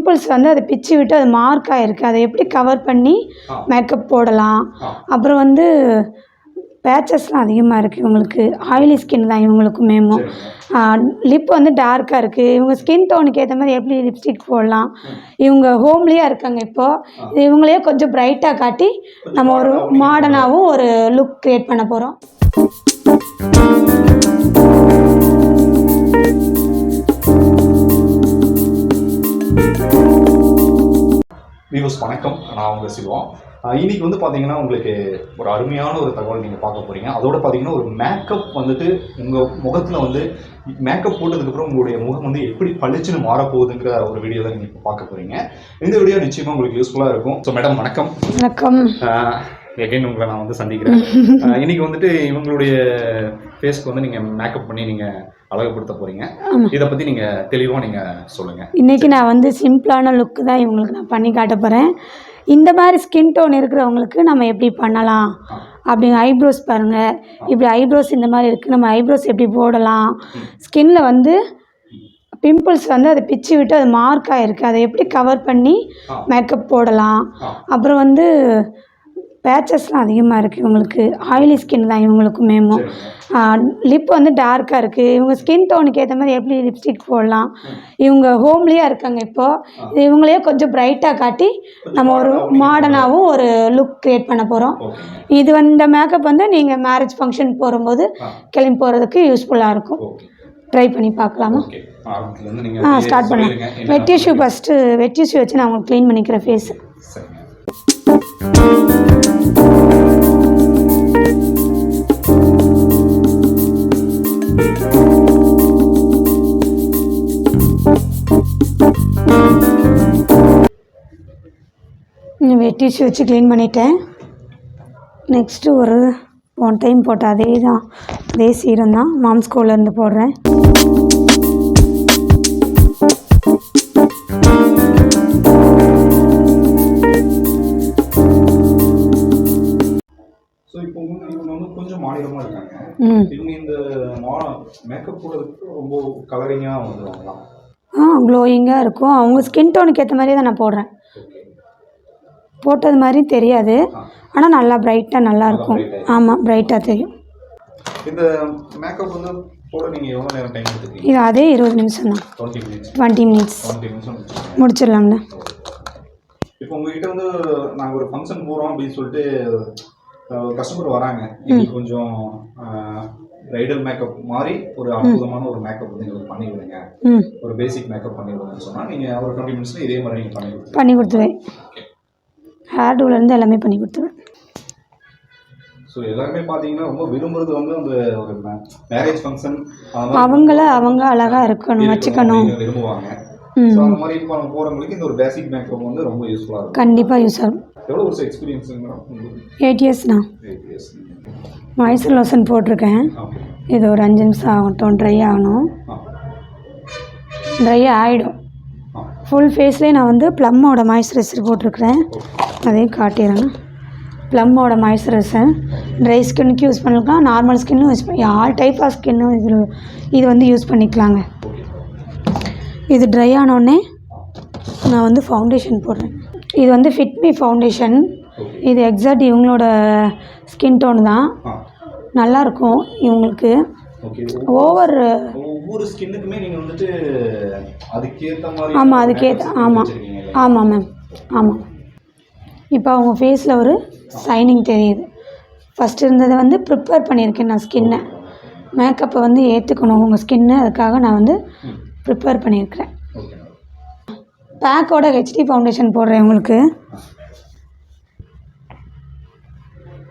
Pimples வந்து அதை பிச்சு விட்டு அது மார்க் ஆகிருக்கு, அதை எப்படி கவர் பண்ணி மேக்கப் போடலாம். அப்புறம் வந்து பேச்சஸ்லாம் அதிகமாக இருக்குது இவங்களுக்கு, ஆயிலி ஸ்கின் தான் இவங்களுக்குமேமோ. லிப் வந்து டார்க்காக இருக்குது, இவங்க ஸ்கின் டோனுக்கு ஏற்ற மாதிரி எப்படி லிப்ஸ்டிக் போடலாம். இவங்க ஹோம்லியாக இருக்காங்க இப்போது, இவங்களையே கொஞ்சம் பிரைட்டாக காட்டி நம்ம ஒரு மாடர்னாகவும் ஒரு லுக் க்ரியேட் பண்ண போகிறோம். வியூவர்ஸ் வணக்கம், நான் உங்கள் சிவா. இன்றைக்கி வந்து பார்த்தீங்கன்னா உங்களுக்கு ஒரு அருமையான ஒரு தகவல் நீங்கள் பார்க்க போகிறீங்க. அதோட பார்த்தீங்கன்னா ஒரு மேக்கப் வந்துட்டு உங்கள் முகத்தில் வந்து மேக்கப் போட்டதுக்கப்புறம் உங்களுடைய முகம் வந்து எப்படி பளிச்சுன்னு மாறப்போகுதுங்கிற ஒரு வீடியோ தான் நீங்கள் இப்போ பார்க்க போகிறீங்க. இந்த வீடியோ நிச்சயமாக உங்களுக்கு யூஸ்ஃபுல்லாக இருக்கும். ஸோ மேடம் வணக்கம். வணக்கம். எகைன் உங்களை நான் வந்து சந்திக்கிறேன். இன்றைக்கி வந்துட்டு இவங்களுடைய ஃபேஸ்க்கு வந்து நீங்கள் மேக்கப் பண்ணி நீங்கள் அழகுபடுத்த போகிறீங்க. இதை பற்றி நீங்கள் தெளிவாக நீங்கள் சொல்லுங்கள். இன்றைக்கி நான் வந்து சிம்பிளான லுக்கு தான் இவங்களுக்கு நான் பண்ணி காட்ட போகிறேன். இந்த மாதிரி ஸ்கின் டோன் இருக்கிறவங்களுக்கு நம்ம எப்படி பண்ணலாம் அப்படிங்க. ஐப்ரோஸ் பாருங்கள், இப்படி ஐப்ரோஸ் இந்த மாதிரி இருக்குது, நம்ம ஐப்ரோஸ் எப்படி போடலாம். ஸ்கின்னில் வந்து பிம்பிள்ஸ் வந்து அதை பிச்சு விட்டு அது மார்க் ஆகிருக்கு, அதை எப்படி கவர் பண்ணி மேக்கப் போடலாம். அப்புறம் வந்து பேச்சஸ்லாம் அதிகமாக இருக்குது இவங்களுக்கு, ஆயிலி ஸ்கின் தான் இவங்களுக்குமேமோ. லிப் வந்து டார்க்காக இருக்குது, இவங்க ஸ்கின் டோனுக்கு ஏற்ற மாதிரி எப்படி லிப்ஸ்டிக் போடலாம். இவங்க ஹோம்லியாக இருக்காங்க இப்போது, இவங்களையே கொஞ்சம் பிரைட்டாக காட்டி நம்ம ஒரு மாடர்னாகவும் ஒரு லுக் க்ரியேட் பண்ண போகிறோம். இது இந்த மேக்கப் வந்து நீங்கள் மேரேஜ் ஃபங்க்ஷன் போகும்போது கிளம்பி போகிறதுக்கு யூஸ்ஃபுல்லாக இருக்கும். ட்ரை பண்ணி பார்க்கலாமா? ஸ்டார்ட் பண்ணலாம். வெட் டிஷ்யூ ஃபஸ்ட்டு, வெட் டிஷ்யூ வச்சு நான் உங்களுக்கு க்ளீன் பண்ணிக்கிறேன் ஃபேஸு. வெட் டிஷ்யூ வச்சு க்ளீன் பண்ணிட்டேன். நெக்ஸ்ட்டு ஒரு 1 டைம் போட்ட அதே சீரம் தான் மாம்ஸ் கோலேருந்து போடுறேன். ஸோ இப்போ இவங்க வந்து கொஞ்சம் மாநிலமாக இருக்காங்க. இவங்க இந்த மேக்கப் போடுறதுக்கு ரொம்ப கலரிங்காக வந்துடுவாங்களாம். க்ளோயிங்காக இருக்கும். அவங்க ஸ்கின் டோனுக்கு ஏற்ற மாதிரியே தான் நான் போடுறேன். போட்டது மாதிரி தெரியாது, ஆனால் நல்லா பிரைட்டாக நல்லாயிருக்கும். ஆமாம், பிரைட்டாக தெரியும். இந்த மேக்கப் வந்து போட நீங்கள் எவ்வளோ நேரம் டைம் எடுத்துக்கீங்க? இது அதே 20 நிமிஷம் தான். 20 மினிட்ஸ் முடிச்சிடலாம்ல. இப்போ உங்ககிட்ட வந்து நாங்கள் ஒரு ஃபங்க்ஷன் போகிறோம் அப்படின்னு சொல்லிட்டு கஸ்டமர் வராங்க, எங்களுக்கு கொஞ்சம் பிரைடல் மேக்கப் மாதிரி ஒரு அற்புதமான ஒரு மேக்கப் வந்து எங்களுக்கு பண்ணி விடுங்க, ஒரு பேசிக் மேக்கப் பண்ணி விடுங்கன்னு சொன்னால் நீங்கள் ஒரு 20 மினிட்ஸில் இதே மாதிரி நீங்கள் பண்ணி கொடுத்துருவேன். ஹேர் டூலேருந்து எல்லாமே பண்ணி கொடுத்துருவேன். ஸோ எல்லாருமே பார்த்தீங்கன்னா ரொம்ப விரும்புறது வந்து அந்த ஒரு மேரேஜ் ஃபங்க்ஷன் அவங்க அழகாக இருக்கணும், வச்சுக்கணும் விரும்புவாங்க. ஸோ அந்த மாதிரி இப்போ போகிறவங்களுக்கு இந்த ஒரு பேசிக் மேக்கப் வந்து ரொம்ப யூஸ்ஃபுல்லாக இருக்கும். கண்டிப்பாக யூஸ் ஆகும். எவ்வளோ வருஷம் எக்ஸ்பீரியன்ஸ்? 8 இயர்ஸ்ண்ணா. மாய்ஸ்சர் லோஷன் போட்டிருக்கேன். இது ஒரு 5 நிமிஷம் ஆகட்டும், ட்ரை ஆகணும். ட்ரை ஆகிடும். ஃபுல் ஃபேஸ்லேயே நான் வந்து ப்ளம்மோட மாய்ஸ்சரைசர் போட்டிருக்கிறேன், அதையும் காட்டிடுறேன். ப்ளம்மோட மாய்ஸ்சரைசர் ட்ரை ஸ்கின்னுக்கு யூஸ் பண்ணிக்கலாம், நார்மல் ஸ்கின்னும் யூஸ் பண்ணி, ஆல் டைப் ஆஃப் ஸ்கின்னும் இது வந்து யூஸ் பண்ணிக்கலாங்க. இது ட்ரை ஆனோடனே நான் வந்து ஃபவுண்டேஷன் போடுறேன். இது வந்து ஃபிட்மி ஃபவுண்டேஷன். இது எக்ஸாக்ட் இவங்களோட ஸ்கின் டோன் தான், நல்லாயிருக்கும் இவங்களுக்கு. ஒவ்வொரு ஸ்கின்னுக்குமே நீங்கள் வந்துட்டு அதுக்கேற்ற மாதிரி. ஆமாம், அதுக்கேற்ற. ஆமாம் மேம், ஆமாம். இப்போ அவங்க ஃபேஸில் ஒரு ஷைனிங் தெரியுது. ஃபஸ்ட்டு இருந்ததை வந்து ப்ரிப்பேர் பண்ணியிருக்கேன் நான் ஸ்கின்னை. மேக்கப்பை வந்து ஏற்றுக்கணும் உங்கள் ஸ்கின்னை, அதுக்காக நான் வந்து ப்ரிப்பேர் பண்ணியிருக்கிறேன். பேக்கோட ஹெச்டி ஃபவுண்டேஷன் போடுறேன் உங்களுக்கு,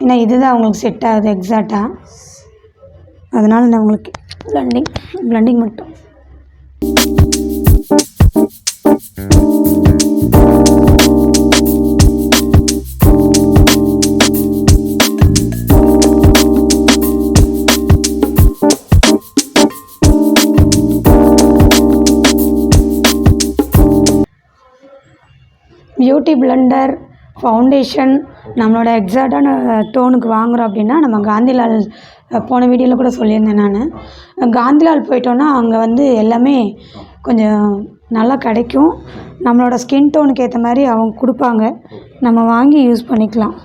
ஏன்னா இதுதான் அவங்களுக்கு செட் ஆகுது எக்ஸாக்டாக. அதனால் நான் உங்களுக்கு பிளண்டிங் மட்டும். பியூட்டி பிளெண்டர் ஃபவுண்டேஷன் நம்மளோட எக்ஸாக்டான டோனுக்கு வாங்குகிறோம் அப்படின்னா நம்ம காந்திலால் போன வீடியோவில் கூட சொல்லியிருந்தேன். நான் காந்திலால் போயிட்டோன்னா அங்கே வந்து எல்லாமே கொஞ்சம் நல்லா கிடைக்கும். நம்மளோட ஸ்கின் டோனுக்கு ஏற்ற மாதிரி அவங்க கொடுப்பாங்க, நம்ம வாங்கி யூஸ் பண்ணிக்கலாம்.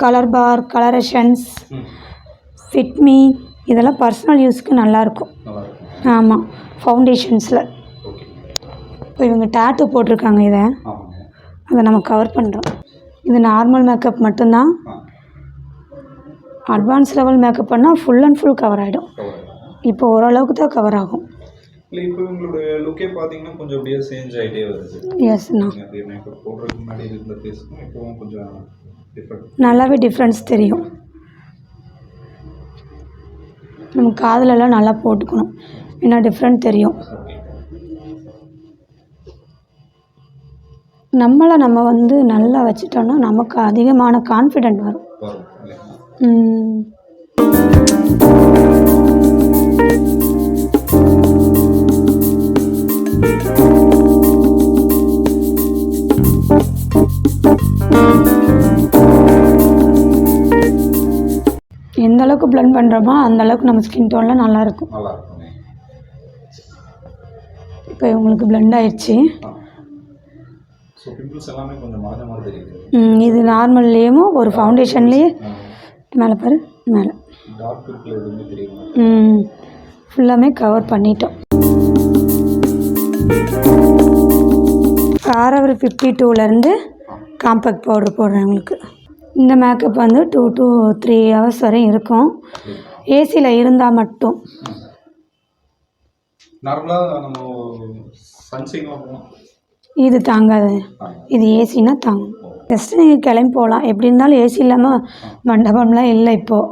கலர் பார், கலரேஷன்ஸ், ஃபிட்மி இதெல்லாம் பர்சனல் யூஸ்க்கு நல்லாயிருக்கும். ஆமாம், ஃபவுண்டேஷன்ஸில். இப்போ இவங்க டேட்டு போட்டிருக்காங்க, அதை நம்ம கவர் பண்ணுறோம். இது நார்மல் மேக்கப் மட்டும்தான். அட்வான்ஸ் லெவல் மேக்கப் பண்ணால் ஃபுல் அண்ட் ஃபுல் கவர் ஆகிடும். இப்போ ஓரளவுக்கு தான் கவர் ஆகும். இப்போ உங்களோட லுக்கே பார்த்தீங்கன்னா கொஞ்சம் அப்படியே சேஞ்ச் ஆகிட்டே வருது. எஸ்ண்ணா, அப்படியே மேக்கப் போடுறதுக்கு முன்னாடி இருந்த ஃபேஸ்க்கும் இப்போவும் கொஞ்சம் டிஃப்ரெண்ட், நல்லாவே டிஃப்ரென்ஸ் தெரியும். நம்ம காதலெல்லாம் நல்லா போட்டுக்கணும், ஏன்னா டிஃப்ரெண்ட் தெரியும். நம்மளை நம்ம வந்து நல்லா வச்சுட்டோன்னா நமக்கு அதிகமான கான்ஃபிடென்ட் வரும். எந்த அளவுக்கு பிளெண்ட் பண்ணுறோமோ அந்த அளவுக்கு நம்ம ஸ்கின் டோனில் நல்லாயிருக்கும். இப்போ இவங்களுக்கு பிளெண்ட் ஆயிடுச்சு. இது நார்மல்லேயும் ஒரு ஃபவுண்டேஷன்லேயே மேலே பாரு, மேலே ஃபுல்லாமே கவர் பண்ணிட்டோம். Forever 52லேருந்து காம்பேக்ட் பவுடர் போடுறேன் உங்களுக்கு. இந்த மேக்கப் வந்து 2 to 3 hours வரையும் இருக்கும், ஏசியில் இருந்தால் மட்டும். இது தாங்காது, இது ஏசினா தாங்கும். ஜஸ்ட்டு நீங்கள் கிளம்பி போகலாம், எப்படி இருந்தாலும் ஏசி இல்லாமல் மண்டபம்லாம் இல்லை இப்போது.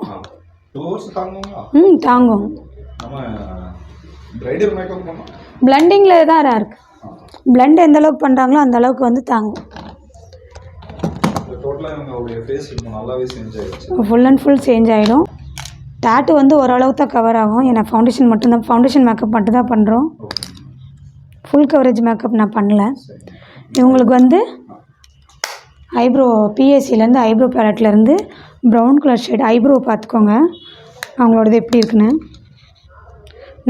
தாங்கும். பிளண்டிங்கில் தான் இருக்குது. பிளண்ட் எந்த அளவுக்கு பண்ணுறாங்களோ அந்த அளவுக்கு வந்து தாங்கும். ஃபுல் அண்ட் ஃபுல் சேஞ்ச் ஆகிடும். டேட்டு வந்து ஓரளவுக்கு தான் கவர் ஆகும், ஏன்னா ஃபவுண்டேஷன் மட்டும்தான், ஃபவுண்டேஷன் மேக்கப் மட்டும் தான் பண்ணுறோம். ஃபுல் கவரேஜ் மேக்கப் நான் பண்ணல. இவங்களுக்கு வந்து ஐப்ரோ பிஎஸ்சிலேருந்து ஐப்ரோ பேலட்லேருந்து ப்ரௌன் கலர் ஷேட் ஐப்ரோ பார்த்துக்கோங்க அவங்களோடது எப்படி இருக்குன்னு.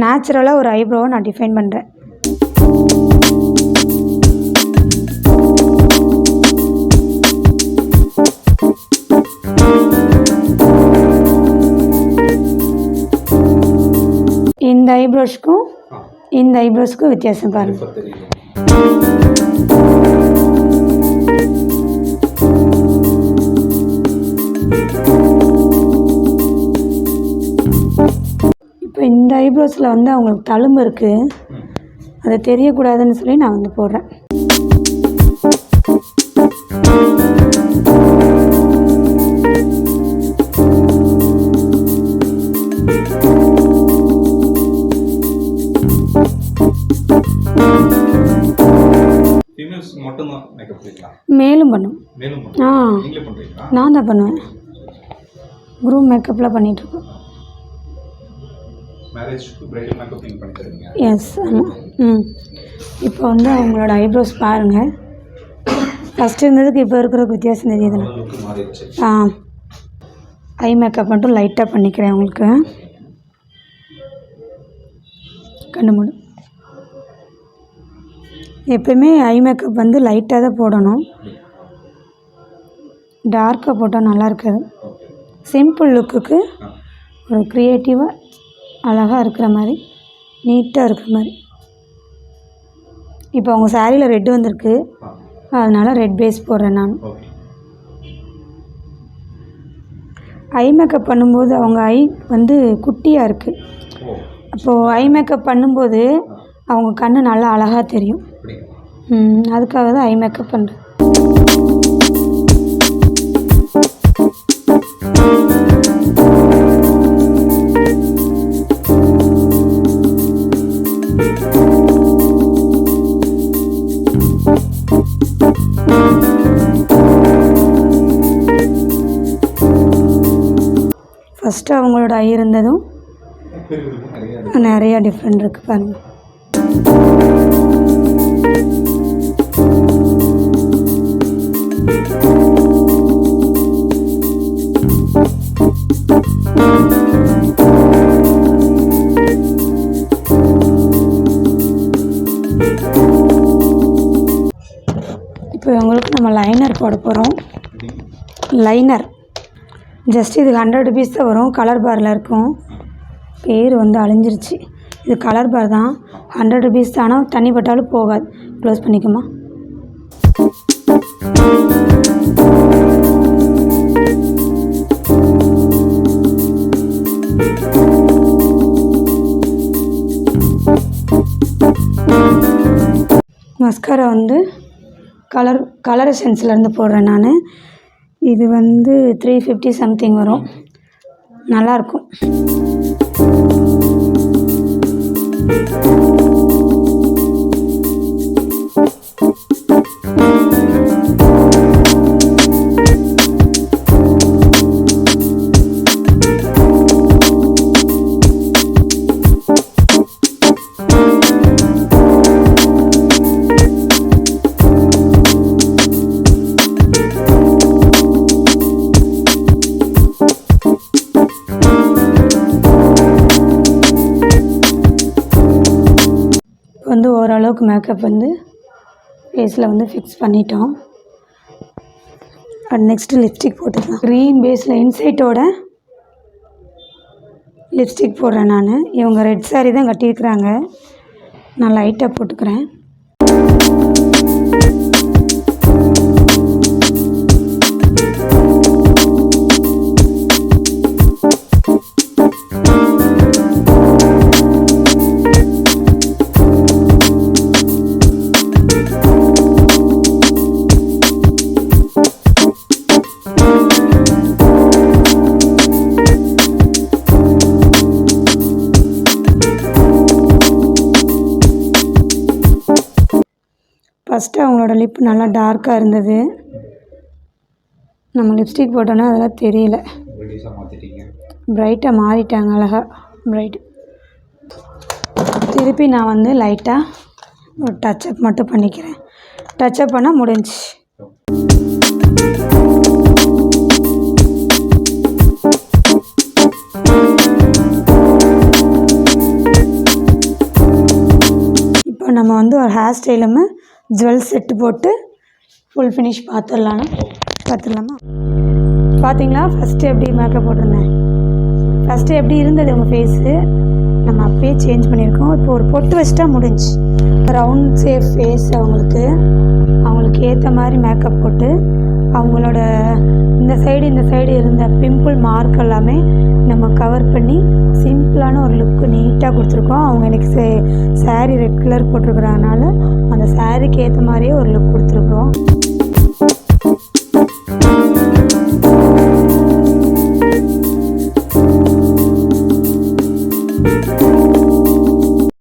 நேச்சுரலாக ஒரு ஐப்ரோவை நான் டிஃபைன் பண்ணுறேன். இந்த ஐப்ரோஸ்க்கும் இந்த ஐப்ரோஸ்க்கும் வித்தியாசம் பாருங்கள். இப்போ இந்த ஐப்ரோஸில் வந்து அவங்களுக்கு தழும்பு இருக்குது, அது தெரியக்கூடாதுன்னு சொல்லி நான் வந்து போடுறேன். மேலும் பண்ணும். நான் தான் பண்ணுவேன், குரூம் மேக்கப்லாம் பண்ணிகிட்ருக்கோம். எஸ், ஆமாம். இப்போ வந்து அவங்களோட ஐப்ரோஸ் பாருங்கள், ஃபஸ்ட்டு இருந்ததுக்கு இப்போ இருக்கிறதுக்கு வித்தியாசம் தெரியுதுண்ணா. ஐ மேக்கப் மட்டும் லைட்டாக பண்ணிக்கிறேன் உங்களுக்கு. கண்ணு மூடு. எப்பயுமே ஐ மேக்கப் வந்து லைட்டாக தான் போடணும், டார்க்காக போட்டால் நல்லா இருக்காது. சிம்பிள் லுக்குக்கு ஒரு க்ரியேட்டிவாக அழகாக இருக்கிற மாதிரி, நீட்டாக இருக்கிற மாதிரி. இப்போ அவங்க சாரியில் ரெட் வந்திருக்கு, அதனால் ரெட் பேஸ் போடுறேன் நான். ஐ மேக்கப் பண்ணும்போது அவங்க ஐ வந்து குட்டியாக இருக்குது, அப்போது ஐ மேக்கப் பண்ணும்போது அவங்க கண் நல்லா அழகாக தெரியும். அதுக்காக தான் ஐ மேக்கப் பண்ணுறேன். ஃபஸ்ட்டு அவங்களோட ஐ இருந்ததும் நிறையா டிஃப்ரெண்ட் இருக்குது பாருங்கள். இப்போ இவங்களுக்கு நம்ம லைனர் போட போகிறோம். லைனர் ஜஸ்ட் இது 100 ருபீஸ் தான் வரும். கலர் பாரில் இருக்கும். பேர் வந்து அழிஞ்சிருச்சு. இது கலர் பார் தான். 100 ருபீஸ் தான். ஆனால் தண்ணி பட்டாலும் போகாது. க்ளோஸ் பண்ணிக்குமா. மஸ்காரா வந்து கலர் எசன்ஸ்லேருந்து போடுறேன் நான். இது வந்து 350 சம்திங் வரும். நல்லாயிருக்கும். வந்து ஓரளவுக்கு மேக்கப் வந்து ஃபேஸில் வந்து ஃபிக்ஸ் பண்ணிட்டோம். நெக்ஸ்ட்டு லிப்ஸ்டிக் போட்டுக்கலாம். க்ரீன் பேஸில் இன்சைட்டோட லிப்ஸ்டிக் போடுறேன் நான். இவங்க ரெட் சாரீ தான் கட்டியிருக்கிறாங்க. நான் லைட்டாக போட்டுக்கிறேன். ஃபஸ்ட்டு அவங்களோட லிப் நல்லா டார்க்காக இருந்தது. நம்ம லிப்ஸ்டிக் போட்டோன்னா அதெல்லாம் தெரியல. ப்ரைட்டாக மாறிட்டாங்க. அழகாக ப்ரைட். திருப்பி நான் வந்து லைட்டாக ஒரு டச்சப் மட்டும் பண்ணிக்கிறேன். டச்சப் பண்ணால் முடிஞ்சு. இப்போ நம்ம வந்து ஒரு ஹேர் ஸ்டைலுமே ஜுவல் செட்டு போட்டு ஃபுல் ஃபினிஷ் பார்த்துடலாமா. பார்த்தீங்களா ஃபஸ்ட்டு எப்படி மேக்கப் போட்டிருந்தேன். ஃபஸ்ட்டு எப்படி இருந்தது உங்கள் ஃபேஸு. நம்ம அப்பயே சேஞ்ச் பண்ணியிருக்கோம். இப்போ ஒரு பொட்டு வச்சுட்டா முடிஞ்சு. ரவுண்ட் ஷேப் ஃபேஸ் அவங்களுக்கு ஏற்ற மாதிரி மேக்கப் போட்டு அவங்களோட இந்த சைடு இருந்த பிம்பிள் மார்க் எல்லாமே நம்ம கவர் பண்ணி சிம்பிளான ஒரு லுக்கு நீட்டாக கொடுத்துருக்கோம். அவங்க எனக்கு சாரீ ரெட் கலர் போட்டிருக்கிறதுனால அந்த சாரீக்கு ஏற்ற மாதிரியே ஒரு லுக் கொடுத்துருக்குறோம்.